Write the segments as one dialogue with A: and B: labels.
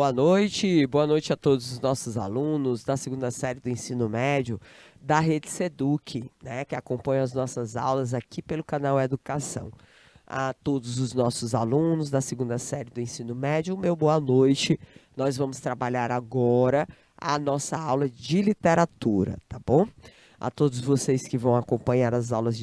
A: Boa noite a todos os nossos alunos da segunda série do ensino médio da Rede Seduc, né, que acompanham as nossas aulas aqui pelo canal Educação. A todos os nossos alunos da segunda série do ensino médio, meu boa noite. Nós vamos trabalhar agora a nossa aula de literatura, tá bom? A todos vocês que vão acompanhar as aulas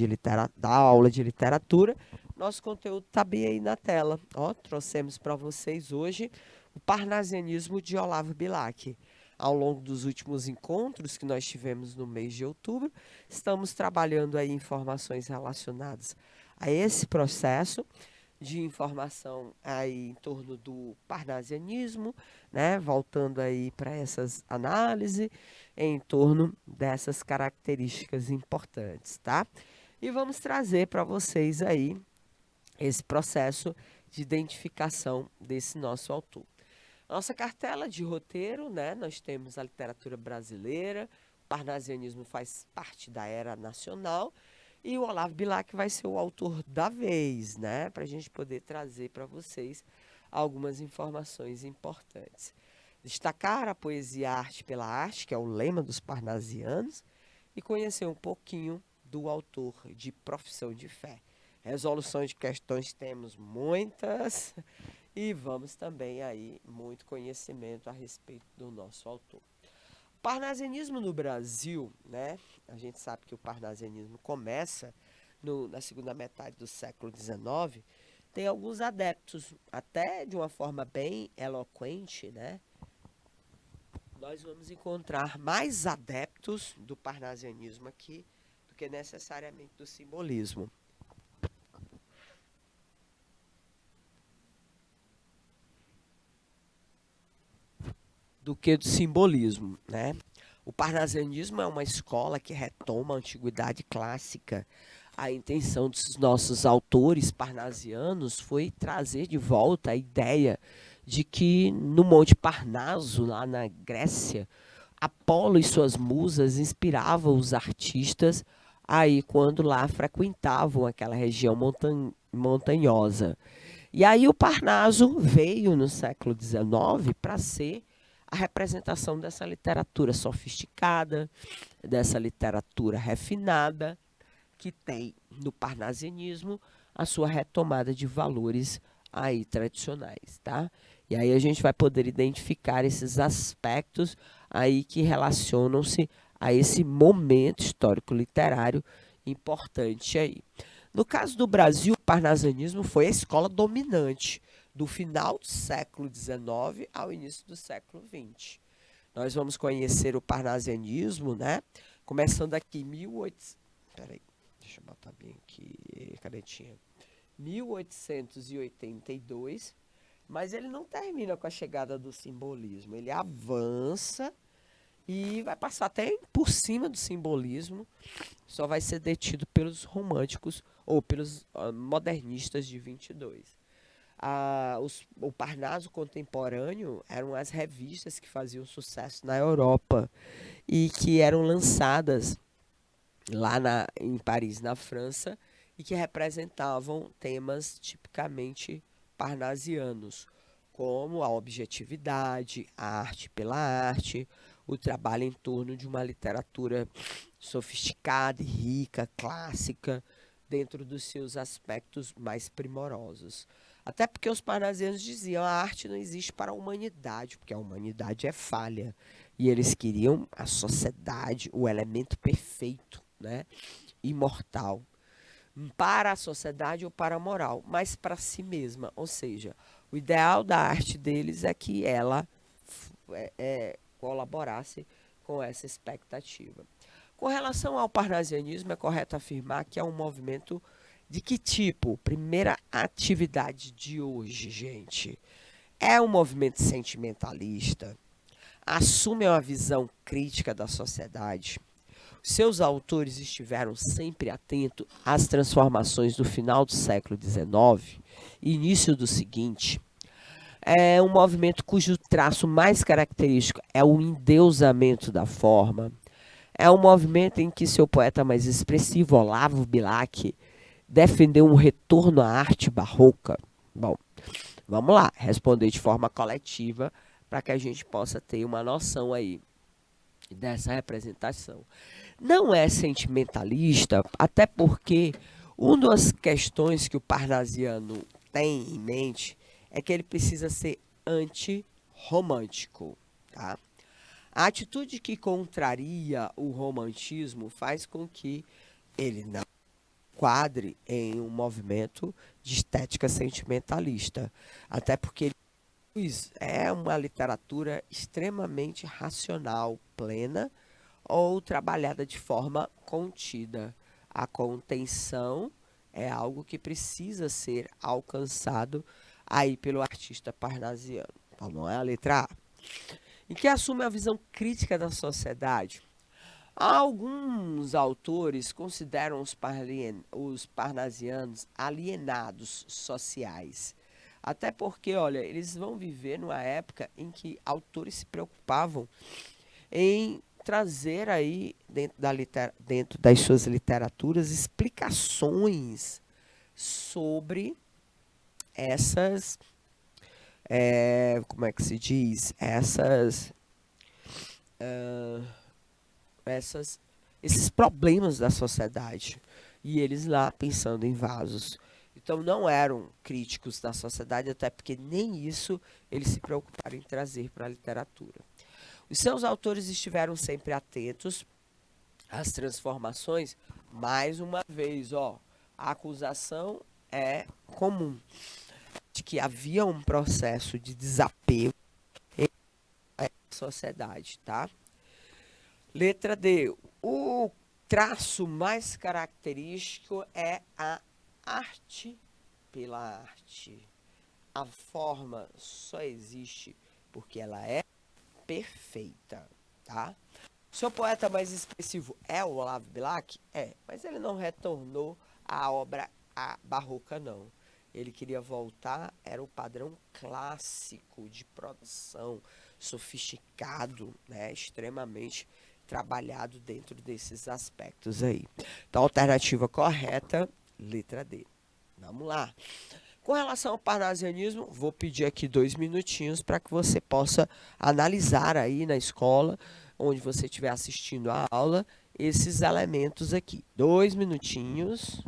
A: da aula de literatura, nosso conteúdo está bem aí na tela. Ó, trouxemos para vocês hoje o Parnasianismo de Olavo Bilac. Ao longo dos últimos encontros que nós tivemos no mês de outubro, estamos trabalhando aí informações relacionadas a esse processo de informação aí em torno do parnasianismo, né, voltando aí para essas análises em torno dessas características importantes, tá? E vamos trazer para vocês aí esse processo de identificação desse nosso autor. Nossa cartela de roteiro, né? Nós temos a literatura brasileira, o parnasianismo faz parte da era nacional e o Olavo Bilac vai ser o autor da vez, né? Para a gente poder trazer para vocês algumas informações importantes. Destacar a poesia e a arte pela arte, que é o lema dos parnasianos, e conhecer um pouquinho do autor de Profissão de Fé. Resolução de questões temos muitas e vamos também aí muito conhecimento a respeito do nosso autor. O parnasianismo no Brasil, né? A gente sabe que o parnasianismo começa na segunda metade do século XIX, tem alguns adeptos, até de uma forma bem eloquente, né? Nós vamos encontrar mais adeptos do parnasianismo aqui do que necessariamente do simbolismo. Do que do simbolismo, né? O parnasianismo é uma escola que retoma a antiguidade clássica. A intenção dos nossos autores parnasianos foi trazer de volta a ideia de que no Monte Parnaso, lá na Grécia, Apolo e suas musas inspiravam os artistas aí quando lá frequentavam aquela região montanhosa. E aí o Parnaso veio no século XIX para ser a representação dessa literatura sofisticada, dessa literatura refinada, que tem no parnasianismo a sua retomada de valores aí tradicionais, tá? E aí a gente vai poder identificar esses aspectos aí que relacionam-se a esse momento histórico literário importante aí. No caso do Brasil, o parnasianismo foi a escola dominante do final do século XIX ao início do século XX. Nós vamos conhecer o parnasianismo, né? Começando aqui, 1882, mas ele não termina com a chegada do simbolismo, ele avança e vai passar até por cima do simbolismo, só vai ser detido pelos românticos ou pelos modernistas de 22. O Parnaso contemporâneo eram as revistas que faziam sucesso na Europa e que eram lançadas lá em Paris, na França, e que representavam temas tipicamente parnasianos, como a objetividade, a arte pela arte, o trabalho em torno de uma literatura sofisticada e rica, clássica, dentro dos seus aspectos mais primorosos. Até porque os parnasianos diziam a arte não existe para a humanidade, porque a humanidade é falha. E eles queriam a sociedade, o elemento perfeito, né? Imortal. Para a sociedade ou para a moral, mas para si mesma. Ou seja, o ideal da arte deles é que ela colaborasse com essa expectativa. Com relação ao parnasianismo, é correto afirmar que é um movimento de que tipo? Primeira atividade de hoje, gente. É um movimento sentimentalista, assume uma visão crítica da sociedade. Seus autores estiveram sempre atentos às transformações do final do século XIX e início do seguinte. É um movimento cujo traço mais característico é o endeusamento da forma. É um movimento em que seu poeta mais expressivo, Olavo Bilac, defendeu um retorno à arte barroca. Bom, vamos lá, responder de forma coletiva para que a gente possa ter uma noção aí dessa representação. Não é sentimentalista, até porque uma das questões que o parnasiano tem em mente é que ele precisa ser antirromântico, tá? A atitude que contraria o romantismo faz com que ele não quadre em um movimento de estética sentimentalista, até porque é uma literatura extremamente racional, plena ou trabalhada de forma contida. A contenção é algo que precisa ser alcançado aí pelo artista parnasiano. Então, não é a letra A. Em que assume a visão crítica da sociedade. Alguns autores consideram os parnasianos alienados sociais. Até porque, olha, eles vão viver numa época em que autores se preocupavam em trazer aí, dentro das suas literaturas, explicações sobre essas, como é que se diz? Essas, esses problemas da sociedade. E eles lá pensando em vasos. Então não eram críticos da sociedade, até porque nem isso eles se preocuparam em trazer para a literatura. Os seus autores estiveram sempre atentos às transformações. Mais uma vez, ó, a acusação é comum de que havia um processo de desapego à sociedade, tá? Letra D. O traço mais característico é a arte pela arte. A forma só existe porque ela é perfeita, tá? Seu poeta mais expressivo é o Olavo Bilac? É, mas ele não retornou à obra barroca, não. Ele queria voltar, era o padrão clássico de produção, sofisticado, né, extremamente trabalhado dentro desses aspectos aí. Então, a alternativa correta, letra D. Vamos lá. Com relação ao parnasianismo, vou pedir aqui 2 minutinhos para que você possa analisar aí na escola, onde você estiver assistindo a aula, esses elementos aqui. 2 minutinhos.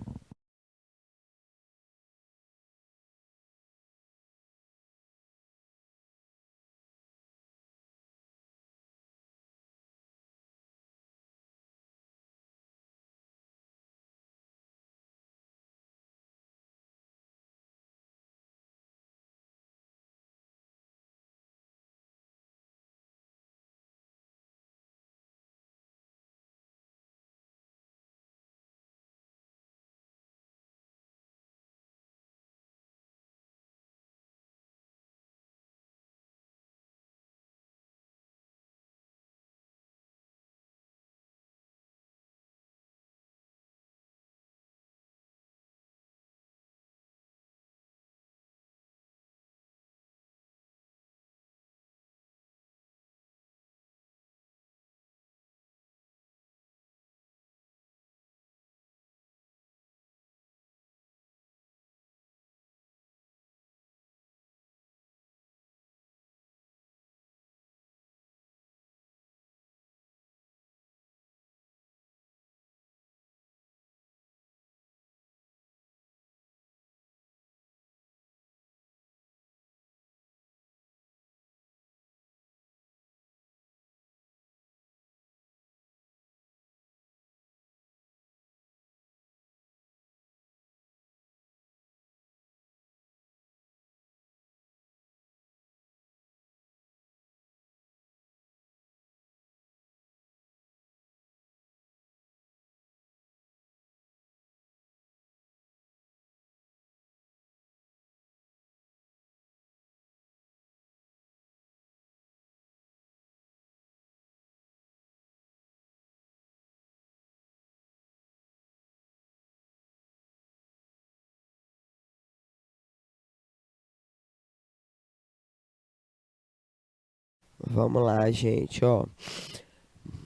A: Vamos lá, gente, ó.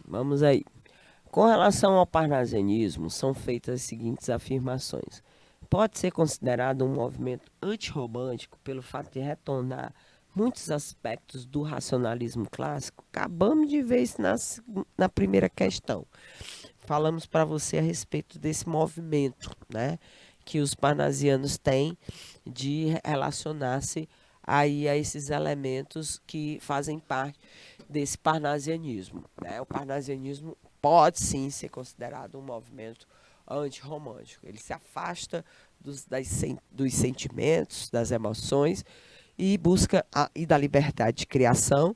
A: Vamos aí. Com relação ao parnasianismo, são feitas as seguintes afirmações. Pode ser considerado um movimento antirromântico pelo fato de retornar muitos aspectos do racionalismo clássico. Acabamos de ver isso na primeira questão. Falamos para você a respeito desse movimento, né, que os parnasianos têm de relacionar-se aí a esses elementos que fazem parte desse parnasianismo, né? O parnasianismo pode sim ser considerado um movimento antirromântico. Ele se afasta dos sentimentos, das emoções e busca e da liberdade de criação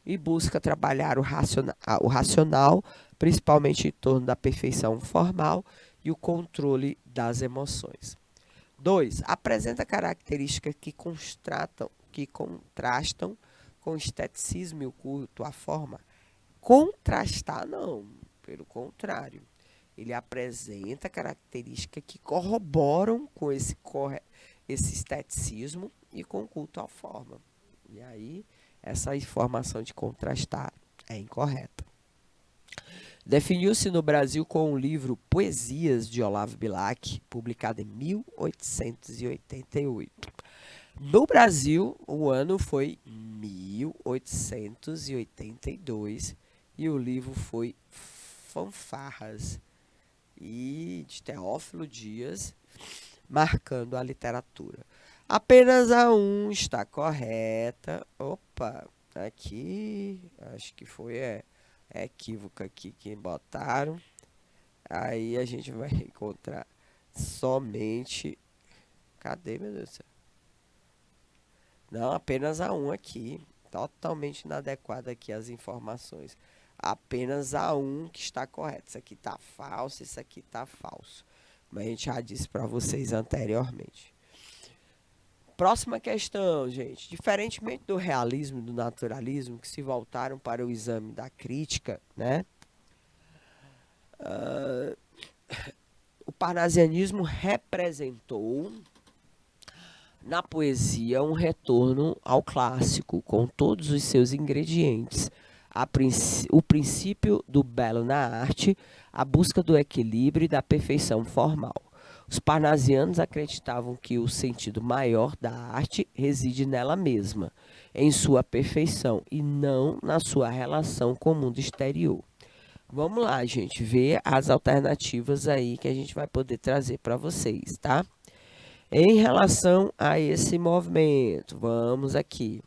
A: e busca trabalhar o racional, principalmente em torno da perfeição formal e o controle das emoções. 2. Apresenta características que contrastam com o esteticismo e o culto à forma. Contrastar, não. Pelo contrário. Ele apresenta características que corroboram com esse esteticismo e com o culto à forma. E aí, essa informação de contrastar é incorreta. Definiu-se no Brasil com o livro Poesias de Olavo Bilac, publicado em 1888. No Brasil, o ano foi 1882 e o livro foi Fanfarras e de Teófilo Dias, marcando a literatura. Apenas a 1 está correta. Opa, aqui, acho que foi equívoco aqui que botaram. Aí a gente vai encontrar somente... Cadê, meu Deus do céu? Não, apenas a 1 aqui. Totalmente inadequada aqui as informações. Apenas a 1 que está correto. Isso aqui está falso, isso aqui está falso. Mas a gente já disse para vocês anteriormente. Próxima questão, gente. Diferentemente do realismo e do naturalismo, que se voltaram para o exame da crítica, né? O parnasianismo representou na poesia um retorno ao clássico, com todos os seus ingredientes. O princípio do belo na arte, a busca do equilíbrio e da perfeição formal. Os parnasianos acreditavam que o sentido maior da arte reside nela mesma, em sua perfeição, e não na sua relação com o mundo exterior. Vamos lá, gente, ver as alternativas aí que a gente vai poder trazer para vocês, tá? Em relação a esse movimento, vamos aqui.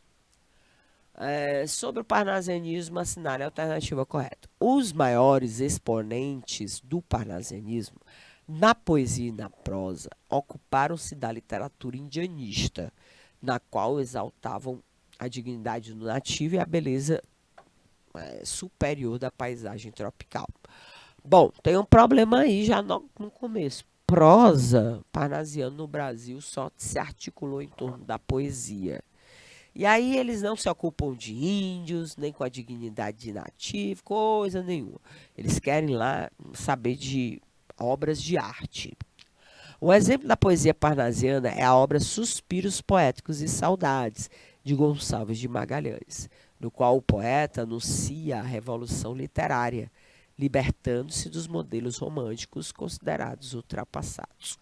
A: Sobre o parnasianismo, assinale a alternativa correta. Os maiores exponentes do parnasianismo, na poesia e na prosa, ocuparam-se da literatura indianista, na qual exaltavam a dignidade do nativo e a beleza superior da paisagem tropical. Bom, tem um problema aí já no começo. Prosa, parnasiano no Brasil só se articulou em torno da poesia. E aí eles não se ocupam de índios, nem com a dignidade de nativo, coisa nenhuma. Eles querem lá saber de obras de arte. Um exemplo da poesia parnasiana é a obra Suspiros Poéticos e Saudades, de Gonçalves de Magalhães, no qual o poeta anuncia a revolução literária, libertando-se dos modelos românticos considerados ultrapassados.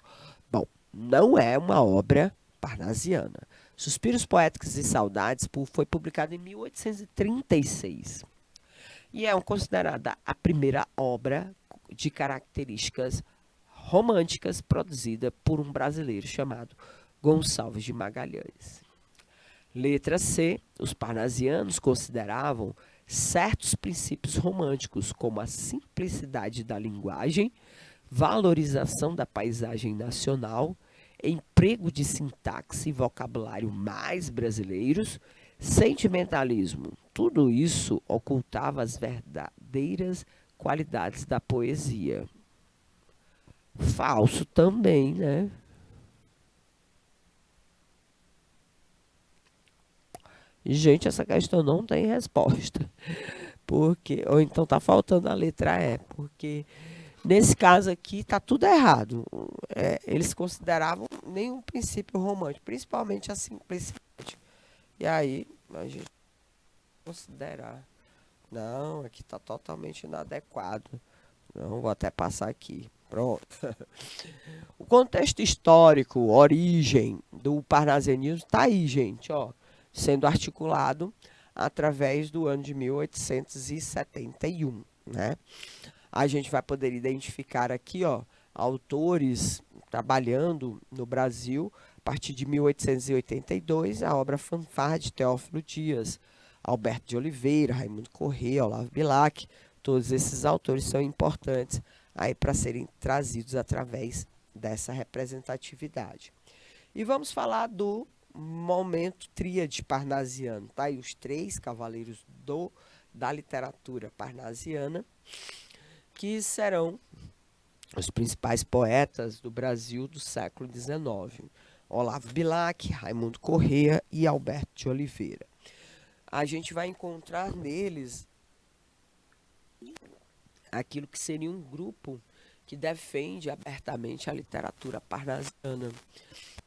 A: Bom, não é uma obra parnasiana. Suspiros Poéticos e Saudades foi publicado em 1836 e é considerada a primeira obra de características românticas produzida por um brasileiro chamado Gonçalves de Magalhães. Letra C. Os parnasianos consideravam certos princípios românticos, como a simplicidade da linguagem, valorização da paisagem nacional, emprego de sintaxe e vocabulário mais brasileiros, sentimentalismo. Tudo isso ocultava as verdadeiras qualidades da poesia. Falso também, né? Gente, essa questão não tem resposta. Porque, ou então tá faltando a letra E, porque nesse caso aqui tá tudo errado. Eles consideravam nenhum princípio romântico, principalmente a simplicidade. E aí, a gente considerar. Não, aqui tá totalmente inadequado. Não, vou até passar aqui. Pronto. O contexto histórico, origem do parnasianismo tá aí, gente, ó. sendo articulado através do ano de 1871, né? A gente vai poder identificar aqui, ó, autores trabalhando no Brasil a partir de 1882, a obra Fanfarra de Teófilo Dias, Alberto de Oliveira, Raimundo Corrêa, Olavo Bilac. Todos esses autores são importantes aí para serem trazidos através dessa representatividade. E vamos falar do momento tríade parnasiano, tá? E os três cavaleiros da literatura parnasiana, que serão os principais poetas do Brasil do século XIX. Olavo Bilac, Raimundo Corrêa e Alberto de Oliveira. A gente vai encontrar neles aquilo que seria um grupo que defende abertamente a literatura parnasiana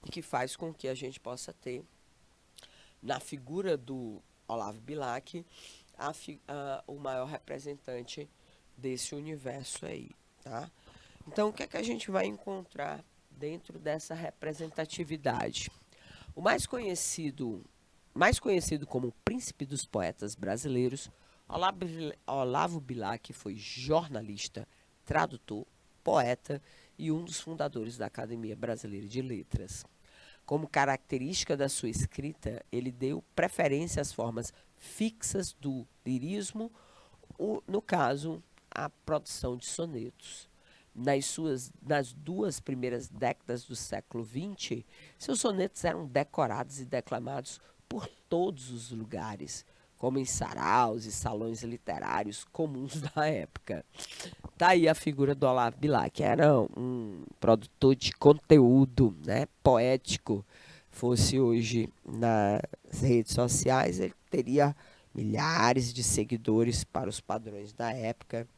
A: e que faz com que a gente possa ter, na figura do Olavo Bilac, o maior representante desse universo aí, tá? Então, o que é que a gente vai encontrar dentro dessa representatividade? O mais conhecido como o príncipe dos poetas brasileiros, Olavo Bilac foi jornalista, tradutor, poeta e um dos fundadores da Academia Brasileira de Letras. Como característica da sua escrita, ele deu preferência às formas fixas do lirismo, no caso, a produção de sonetos. Nas duas primeiras décadas do século XX, seus sonetos eram decorados e declamados por todos os lugares, como em saraus e salões literários comuns da época. Daí a figura do Olavo Bilac, era um produtor de conteúdo, né, poético. Fosse hoje nas redes sociais, ele teria milhares de seguidores para os padrões da época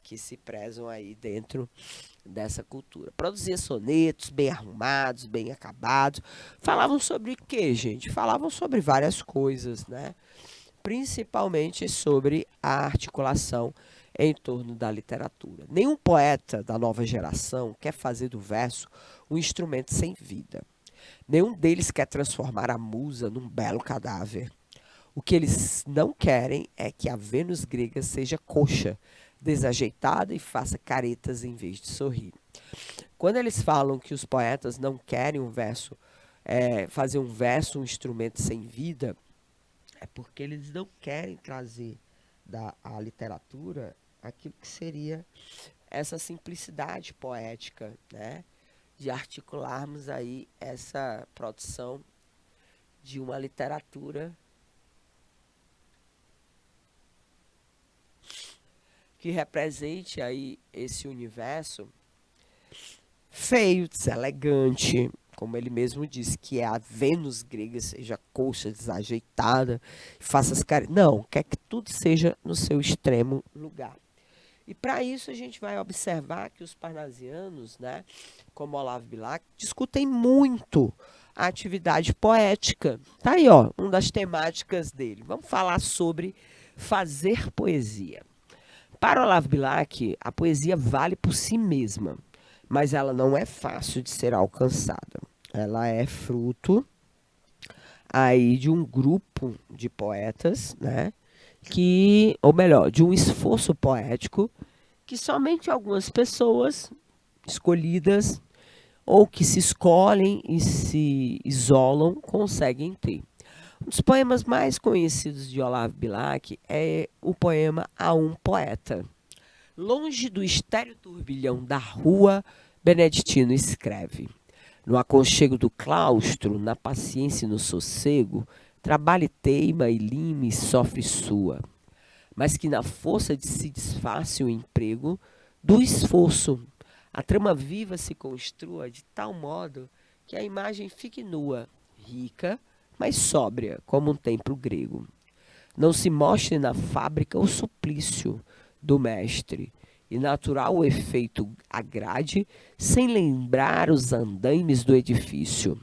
A: que se prezam aí dentro dessa cultura. Produzia sonetos bem arrumados, bem acabados. Falavam sobre o quê, gente? Falavam sobre várias coisas, né? Principalmente sobre a articulação em torno da literatura. Nenhum poeta da nova geração quer fazer do verso um instrumento sem vida. Nenhum deles quer transformar a musa num belo cadáver. O que eles não querem é que a Vênus grega seja coxa, desajeitada e faça caretas em vez de sorrir. Quando eles falam que os poetas não querem fazer um verso um instrumento sem vida, é porque eles não querem trazer à literatura aquilo que seria essa simplicidade poética, né? De articularmos aí essa produção de uma literatura que represente aí esse universo feio, deselegante, como ele mesmo disse, que é a Vênus grega, seja coxa, desajeitada, faça as caras. Não, quer que tudo seja no seu extremo lugar. E para isso a gente vai observar que os parnasianos, né, como Olavo Bilac, discutem muito a atividade poética. Tá aí, ó, uma das temáticas dele. Vamos falar sobre fazer poesia. Para Olavo Bilac, a poesia vale por si mesma, mas ela não é fácil de ser alcançada. Ela é fruto aí de um grupo de poetas, né, ou melhor, de um esforço poético que somente algumas pessoas escolhidas ou que se escolhem e se isolam conseguem ter. Um dos poemas mais conhecidos de Olavo Bilac é o poema A um Poeta. Longe do estéril turbilhão da rua, Beneditino escreve: no aconchego do claustro, na paciência e no sossego, trabalha e teima e lime e sofre sua, mas que na força de se desfaça o emprego do esforço, a trama viva se construa de tal modo que a imagem fique nua, rica, mas sóbria, como um templo grego. Não se mostre na fábrica o suplício do mestre, e natural o efeito agrade, sem lembrar os andaimes do edifício,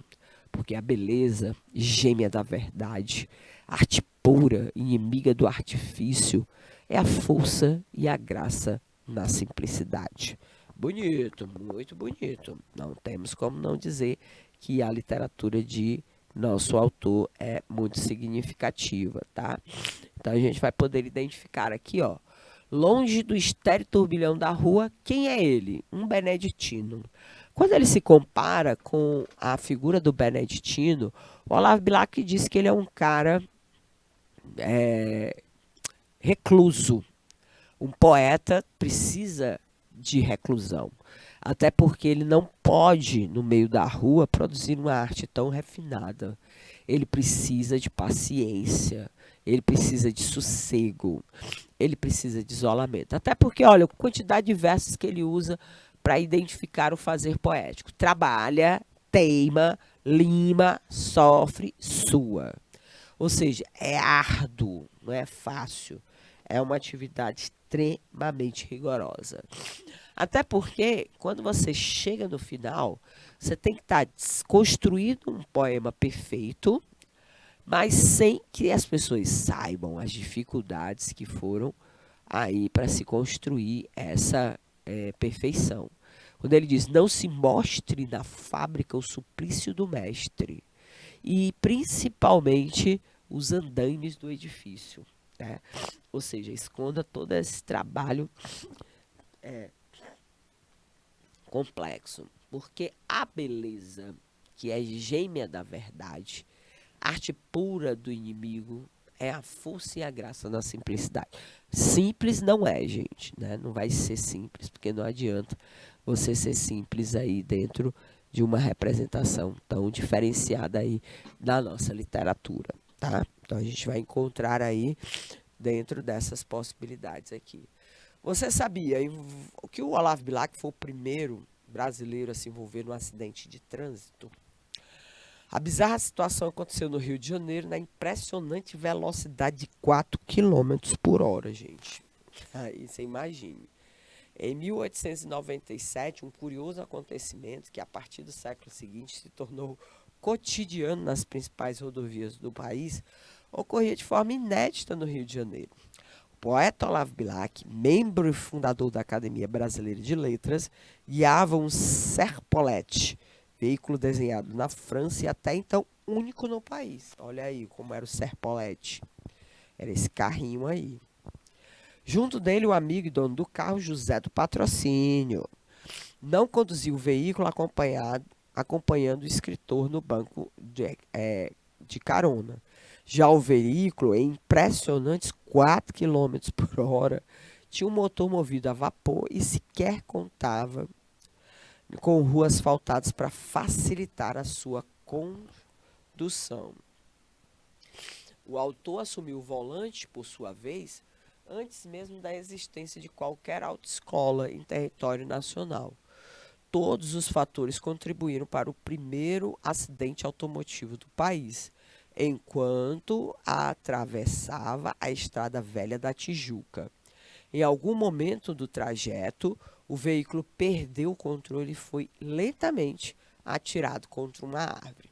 A: porque a beleza, gêmea da verdade, arte pura, inimiga do artifício, é a força e a graça na simplicidade. Bonito, muito bonito. Não temos como não dizer que a literatura de nosso autor é muito significativa, tá? Então a gente vai poder identificar aqui, ó, longe do estéril turbilhão da rua, quem é ele? Um beneditino. Quando ele se compara com a figura do beneditino, o Olavo Bilac diz que ele é um cara recluso. Um poeta precisa de reclusão. Até porque ele não pode, no meio da rua, produzir uma arte tão refinada. Ele precisa de paciência, ele precisa de sossego, ele precisa de isolamento. Até porque, olha, a quantidade de versos que ele usa para identificar o fazer poético. Trabalha, teima, lima, sofre, sua. Ou seja, é árduo, não é fácil. É uma atividade extremamente rigorosa. Até porque, quando você chega no final, você tem que estar construindo um poema perfeito, mas sem que as pessoas saibam as dificuldades que foram aí para se construir essa perfeição. Quando ele diz, não se mostre na fábrica o suplício do mestre, e principalmente os andaimes do edifício, né? Ou seja, esconda todo esse trabalho complexo, porque a beleza, que é gêmea da verdade, arte pura do inimigo, é a força e a graça da simplicidade. Simples não é, gente, né? Não vai ser simples, porque não adianta você ser simples aí dentro de uma representação tão diferenciada aí da nossa literatura, tá? Então a gente vai encontrar aí dentro dessas possibilidades aqui. Você sabia que o Olavo Bilac foi o primeiro brasileiro a se envolver num acidente de trânsito? A bizarra situação aconteceu no Rio de Janeiro na impressionante velocidade de 4 quilômetros por hora, gente. Aí você imagine. Em 1897, um curioso acontecimento que a partir do século seguinte se tornou cotidiano nas principais rodovias do país, ocorria de forma inédita no Rio de Janeiro. O poeta Olavo Bilac, membro e fundador da Academia Brasileira de Letras, guiava um Serpollet, veículo desenhado na França e até então único no país. Olha aí como era o Serpollet. Era esse carrinho aí. Junto dele, o amigo e dono do carro, José do Patrocínio. Não conduziu o veículo acompanhando o escritor no banco de carona. Já o veículo, em impressionantes 4 quilômetros por hora, tinha um motor movido a vapor e sequer contava com ruas asfaltadas para facilitar a sua condução. O autor assumiu o volante, por sua vez, antes mesmo da existência de qualquer autoescola em território nacional. Todos os fatores contribuíram para o primeiro acidente automotivo do país, enquanto atravessava a Estrada Velha da Tijuca. Em algum momento do trajeto, o veículo perdeu o controle e foi lentamente atirado contra uma árvore.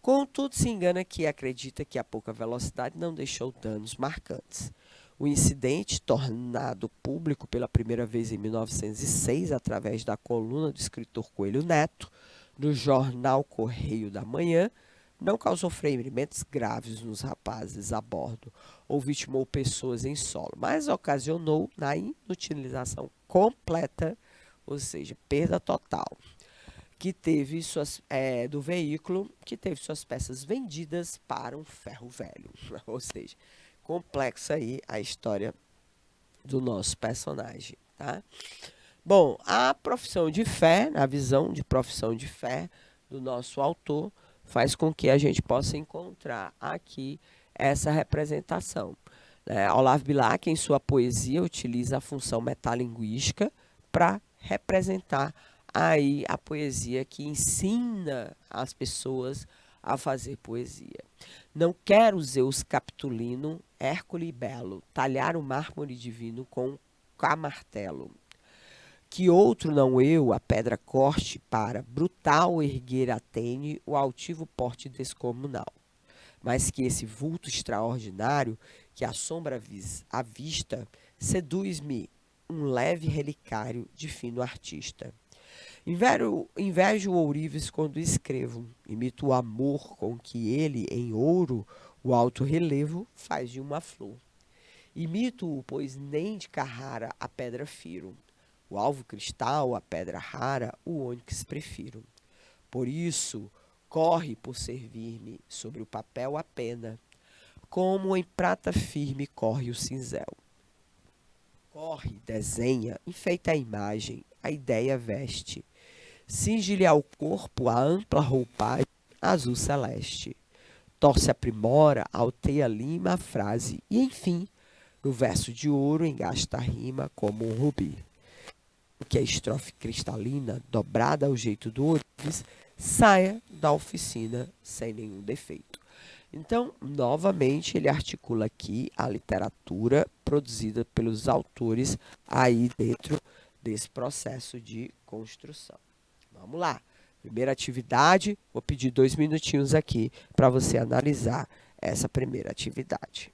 A: Contudo, se engana que acredita que a pouca velocidade não deixou danos marcantes. O incidente, tornado público pela primeira vez em 1906, através da coluna do escritor Coelho Neto, no jornal Correio da Manhã, não causou ferimentos graves nos rapazes a bordo ou vitimou pessoas em solo, mas ocasionou na inutilização completa, ou seja, perda total, que teve do veículo, que teve suas peças vendidas para um ferro velho. Ou seja, complexa aí a história do nosso personagem, tá? Bom, a profissão de fé, a visão de profissão de fé do nosso autor, faz com que a gente possa encontrar aqui essa representação. Olavo Bilac, em sua poesia, utiliza a função metalinguística para representar aí a poesia que ensina as pessoas a fazer poesia. Não quero Zeus Capitolino, Hércules Belo, talhar o mármore divino com martelo. Que outro não eu a pedra corte para brutal erguer Atene o altivo porte descomunal. Mas que esse vulto extraordinário que assombra a vista seduz-me um leve relicário de fino artista. Invejo o ourives quando escrevo, imito o amor com que ele, em ouro, o alto relevo faz de uma flor. Imito-o, pois nem de Carrara a pedra firo, o alvo cristal, a pedra rara, o ônix prefiro. Por isso, corre por servir-me sobre o papel a pena, como em prata firme corre o cinzel. Corre, desenha, enfeita a imagem, a ideia veste. Cinge-lhe ao corpo a ampla roupagem azul celeste. Torce, aprimora, alteia, lima a frase e, enfim, no verso de ouro engasta a rima como um rubi. Que a estrofe cristalina, dobrada ao jeito do ourives, saia da oficina sem nenhum defeito. Então, novamente, ele articula aqui a literatura produzida pelos autores aí dentro desse processo de construção. Vamos lá. Primeira atividade, vou pedir 2 minutinhos aqui para você analisar essa primeira atividade.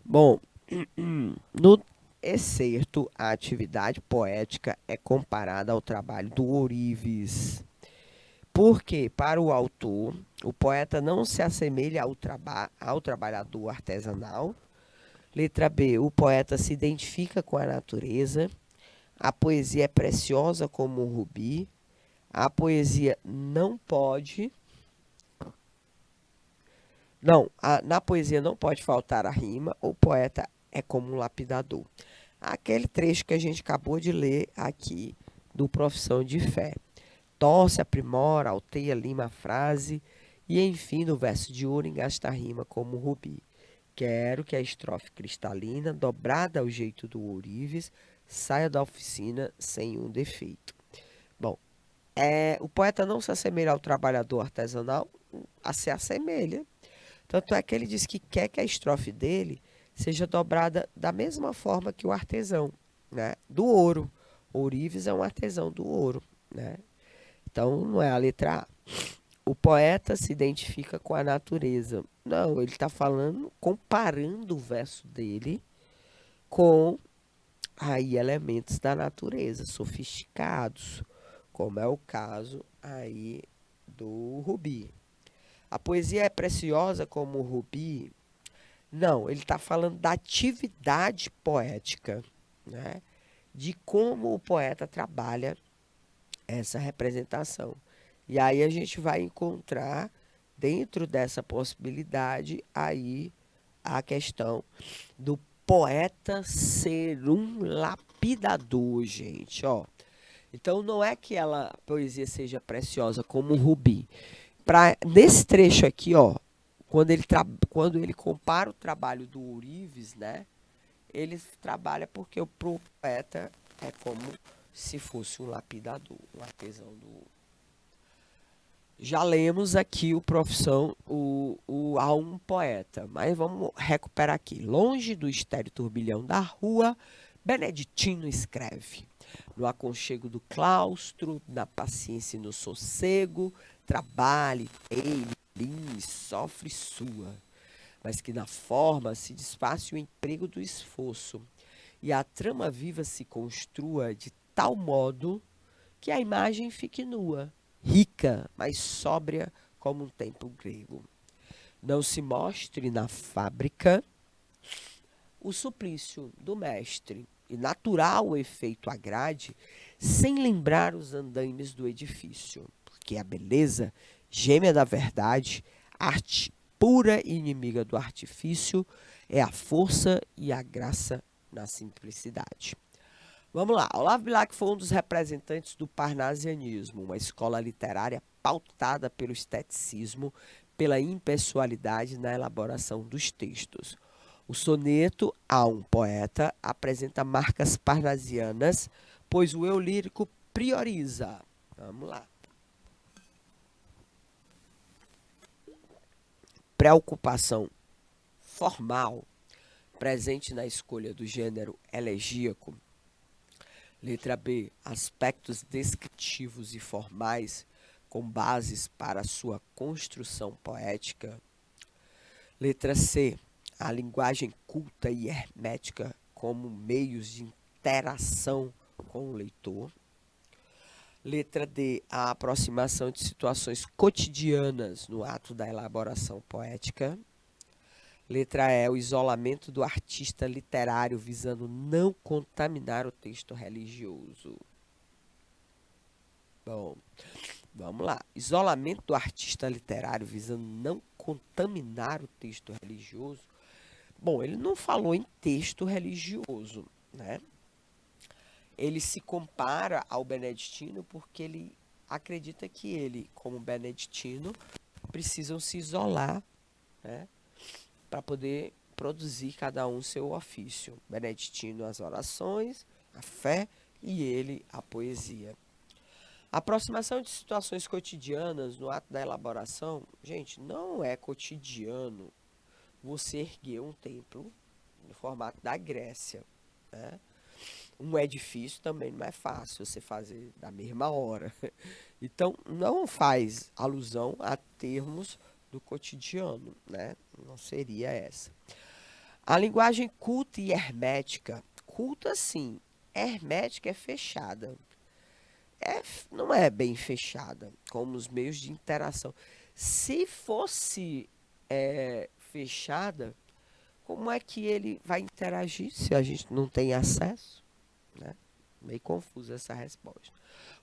A: Bom, no excerto, a atividade poética é comparada ao trabalho do ourives. Porque, para o autor, o poeta não se assemelha ao trabalhador artesanal. Letra B, o poeta se identifica com a natureza. A poesia é preciosa como um rubi. A poesia não pode. Não, na poesia não pode faltar a rima. O poeta é como um lapidador. Aquele trecho que a gente acabou de ler aqui do Profissão de Fé. Torce, aprimora, alteia, lima a frase e, enfim, no verso de ouro engasta a rima como um rubi. Quero que a estrofe cristalina, dobrada ao jeito do ourives, saia da oficina sem um defeito. Bom, o poeta não se assemelha ao trabalhador artesanal, se assemelha. Tanto é que ele diz que quer que a estrofe dele seja dobrada da mesma forma que o artesão, né? Do ouro. Ourives é um artesão do ouro, né? Então, não é a letra A. O poeta se identifica com a natureza. Não, ele está falando, comparando o verso dele com aí elementos da natureza, sofisticados, como é o caso aí do rubi. A poesia é preciosa como o rubi? Não, ele está falando da atividade poética, né? De como o poeta trabalha essa representação. E aí a gente vai encontrar, dentro dessa possibilidade, aí a questão do poeta ser um lapidador, gente, ó. Então não é que a poesia seja preciosa como um rubi. Nesse trecho aqui, ó, quando ele compara o trabalho do Ourives, né? Ele trabalha porque o poeta é como se fosse um lapidador, um artesão do. Já lemos aqui a um poeta, mas vamos recuperar aqui. Longe do estéril turbilhão da rua, Beneditino escreve. No aconchego do claustro, na paciência e no sossego, trabalhe, ele, linhe, sofre sua, mas que na forma se desfaça o emprego do esforço, e a trama viva se construa de tal modo que a imagem fique nua, rica, mas sóbria como um templo grego. Não se mostre na fábrica o suplício do mestre, e natural o efeito agrade, sem lembrar os andaimes do edifício, porque a beleza, gêmea da verdade, arte pura e inimiga do artifício, é a força e a graça na simplicidade. Vamos lá. Olavo Bilac foi um dos representantes do parnasianismo, uma escola literária pautada pelo esteticismo, pela impessoalidade na elaboração dos textos. O soneto a um poeta apresenta marcas parnasianas, pois o eu lírico prioriza. Vamos lá. Preocupação formal presente na escolha do gênero elegíaco. Letra B. Aspectos descritivos e formais com bases para sua construção poética. Letra C. A linguagem culta e hermética como meios de interação com o leitor. Letra D. A aproximação de situações cotidianas no ato da elaboração poética. Letra E. O isolamento do artista literário visando não contaminar o texto religioso. Bom, vamos lá. Isolamento do artista literário visando não contaminar o texto religioso. Bom, ele não falou em texto religioso, né? Ele se compara ao beneditino porque ele acredita que ele, como beneditino, precisam se isolar, né, para poder produzir cada um seu ofício. Beneditino as orações, a fé e ele a poesia. A aproximação de situações cotidianas no ato da elaboração, gente, não é cotidiano você erguer um templo no formato da Grécia, né? Um edifício também não é fácil você fazer da mesma hora. Então, não faz alusão a termos do cotidiano, né? Não seria essa. A linguagem culta e hermética. Culta, sim. Hermética é fechada. Não é bem fechada, como os meios de interação. Se fosse fechada, como é que ele vai interagir se a gente não tem acesso? Né? Meio confusa essa resposta.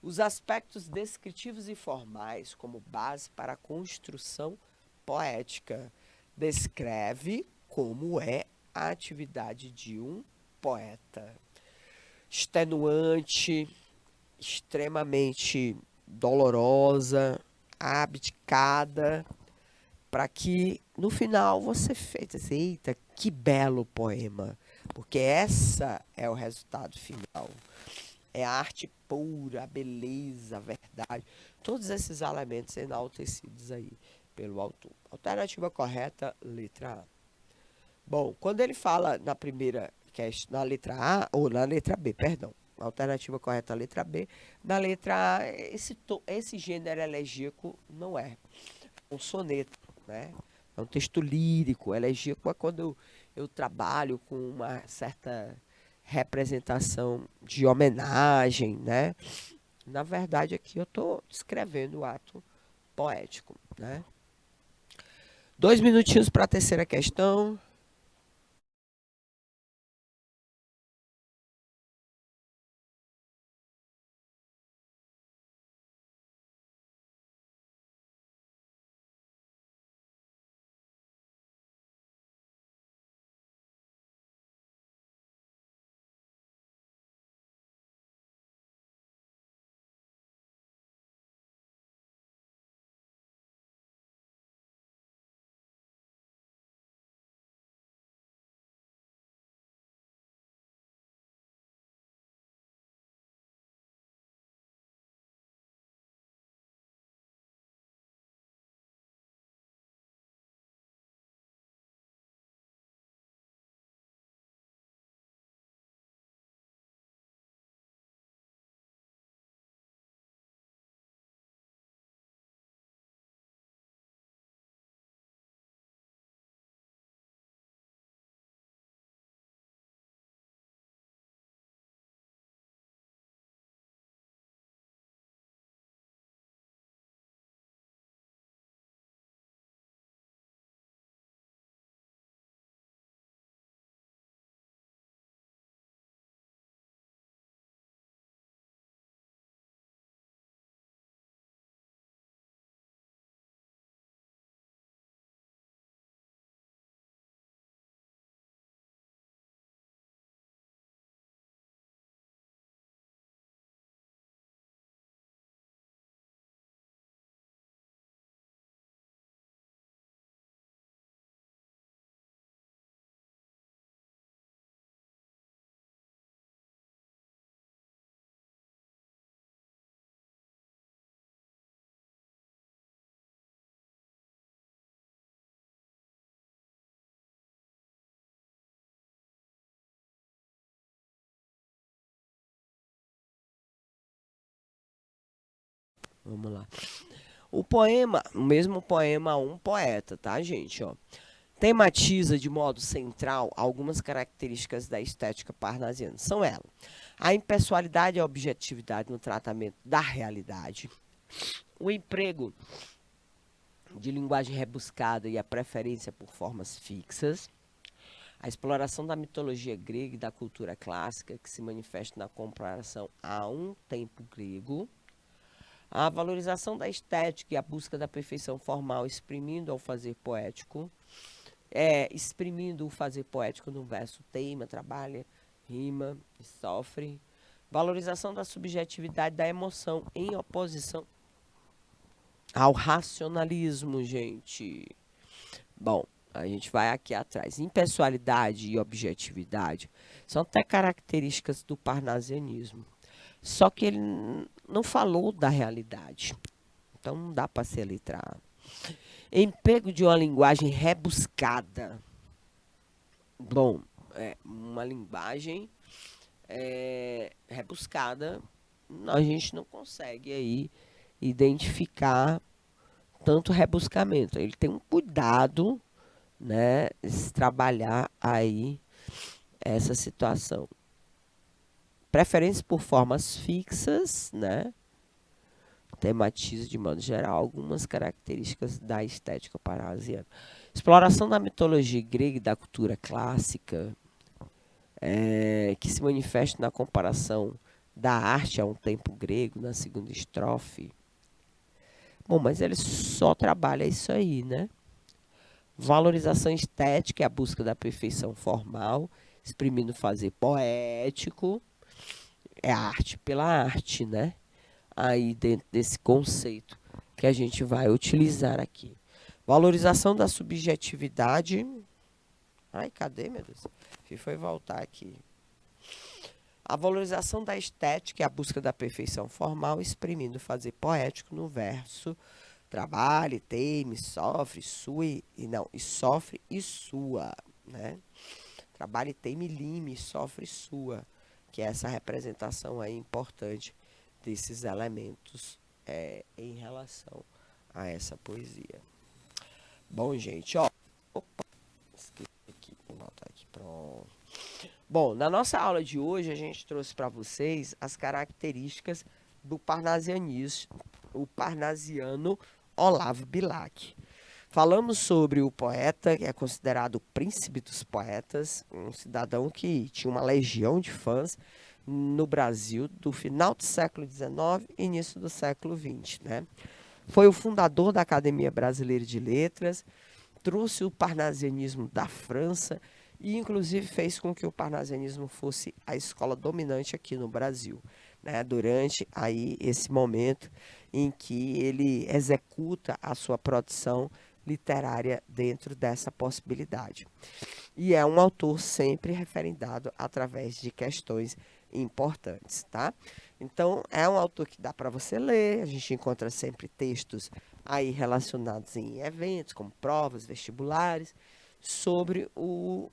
A: Os aspectos descritivos e formais como base para a construção poética. Descreve como é a atividade de um poeta. Extenuante, extremamente dolorosa, abdicada, para que no final você fez assim, eita, que belo poema, porque essa é o resultado final. É a arte pura, a beleza, a verdade, todos esses elementos enaltecidos aí pelo autor. Alternativa correta, letra A. Bom, quando ele fala na primeira questão, na letra A, ou na letra B, perdão, a alternativa correta é a letra B, na letra A, esse gênero elegíaco não é um soneto, né? É um texto lírico, elegíaco é quando eu trabalho com uma certa representação de homenagem, né? Na verdade, aqui eu estou descrevendo o ato poético, né? 2 minutinhos para a terceira questão. Vamos lá. O poema, o mesmo poema Um Poeta, tá, gente? Ó, tematiza de modo central algumas características da estética parnasiana. São elas: a impessoalidade e a objetividade no tratamento da realidade, o emprego de linguagem rebuscada e a preferência por formas fixas, a exploração da mitologia grega e da cultura clássica, que se manifesta na comparação a um tempo grego, a valorização da estética e a busca da perfeição formal, exprimindo ao fazer poético, exprimindo o fazer poético no verso teima, trabalha, rima e sofre, valorização da subjetividade da emoção em oposição ao racionalismo, gente. Bom, a gente vai aqui atrás. Impessoalidade e objetividade são até características do parnasianismo. Só que ele não falou da realidade. Então não dá para ser letrado. Emprego de uma linguagem rebuscada. Bom, uma linguagem rebuscada, a gente não consegue aí identificar tanto rebuscamento. Ele tem um cuidado, né, de trabalhar aí essa situação. Preferência por formas fixas, né? Tematiza de modo geral algumas características da estética parnasiana. Exploração da mitologia grega e da cultura clássica, que se manifesta na comparação da arte a um tempo grego, na segunda estrofe. Bom, mas ele só trabalha isso aí, né? Valorização estética é a busca da perfeição formal, exprimindo fazer poético, é arte pela arte, né? Aí dentro desse conceito que a gente vai utilizar aqui. Valorização da subjetividade. Ai, cadê, meu Deus? Foi voltar aqui. A valorização da estética é a busca da perfeição formal, exprimindo fazer poético no verso. Trabalhe, teime, sofre, sue e sofre e sua, né? Trabalhe, teime, lime, sofre e sua, que é essa representação aí importante desses elementos em relação a essa poesia. Bom, gente, ó. Opa, esqueci aqui, vou botar aqui, pronto. Bom, na nossa aula de hoje a gente trouxe para vocês as características do parnasianismo, o parnasiano Olavo Bilac. Falamos sobre o poeta, que é considerado o príncipe dos poetas, um cidadão que tinha uma legião de fãs no Brasil do final do século XIX e início do século XX, né? Foi o fundador da Academia Brasileira de Letras, trouxe o parnasianismo da França e, inclusive, fez com que o parnasianismo fosse a escola dominante aqui no Brasil, né? Durante aí esse momento em que ele executa a sua produção literária dentro dessa possibilidade. E é um autor sempre referendado através de questões importantes, tá? Então, é um autor que dá para você ler, a gente encontra sempre textos aí relacionados em eventos, como provas, vestibulares, sobre o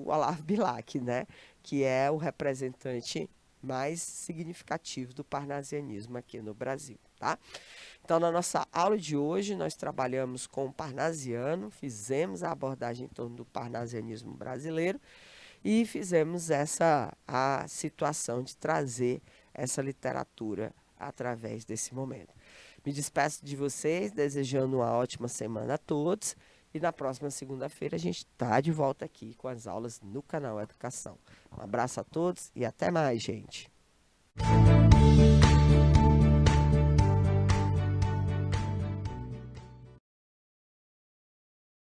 A: Olavo Bilac, né? Que é o representante mais significativo do parnasianismo aqui no Brasil, tá? Então, na nossa aula de hoje, nós trabalhamos com o parnasiano, fizemos a abordagem em torno do parnasianismo brasileiro e fizemos a situação de trazer essa literatura através desse momento. Me despeço de vocês, desejando uma ótima semana a todos. E na próxima segunda-feira a gente está de volta aqui com as aulas no canal Educação. Um abraço a todos e até mais, gente.